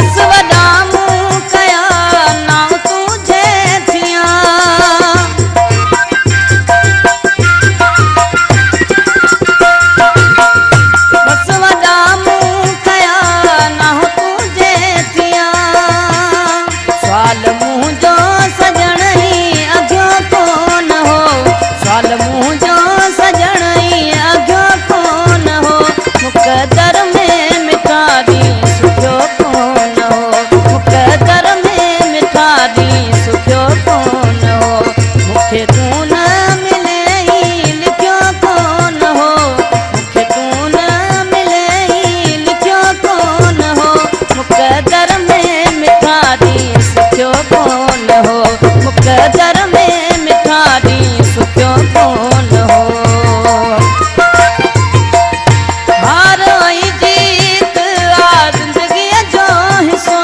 बस वॾा मूं कया नाम तुझे थिया बस वॾा मूं कया नाम तुझे थिया सवाल मुंहिंजो सजण ई अॻियो कोन हो सवाल मुंहिंजो सजण ई अॻियो कोन हो मुक़दर में मिठा ॾींहुं सुठो कोन हो मुक़दर में मिठा ॾींहुं सुठो कोन हो मूंखे तूं न मिले ई लिखियो कोन हो मूंखे तूं न मिले ई लिखियो कोन हो मुक़दर में मिठा ॾींहुं सुठो कोन हो मुक़दर में मिठा ॾींहुं सुठो कोन हो हार ऐं जीत आ ज़िंदगीअ जो हिसो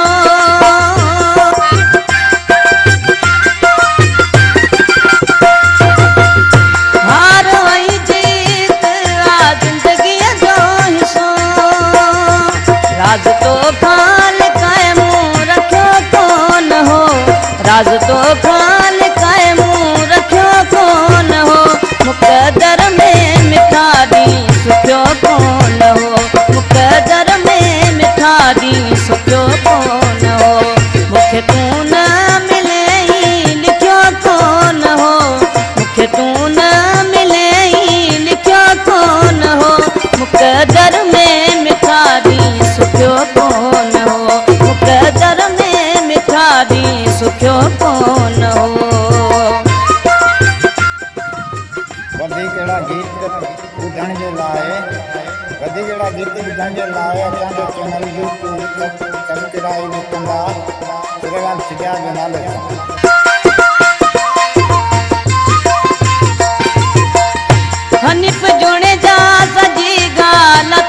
हार ऐं जीत आ ज़िंदगीअ जो हिसो राज़ तो ख़ाल क़ाइमूं रखियो कोन हो राज़ तो ख़ाल क़ाइमूं रखियो कोन हो मुक़दर में मिठा ॾींहुं सुठो कोन हो मुक़दर में मिठा ॾींहुं सुठो कोन हो मूंखे तूं न मिले ई लिखियो कोन हो मूंखे तूं न मिले ई लिखियो कोन हो मुक़दर में मिठा ॾींहुं सुठो कोन हो मुक़दर में मिठा ॾींहुं सुठो कोन हो वधीक अहिड़ा गीत ॿुधण जे लाइ वधीक अहिड़ा गीत ॿुधण जे लाइ असांजो चैनल यूट्यूब सब्सक्राइब कंदा सूर्यकांत सिटिया जे नाले सां हनीफ जुणे जा सजी ॻाल्हि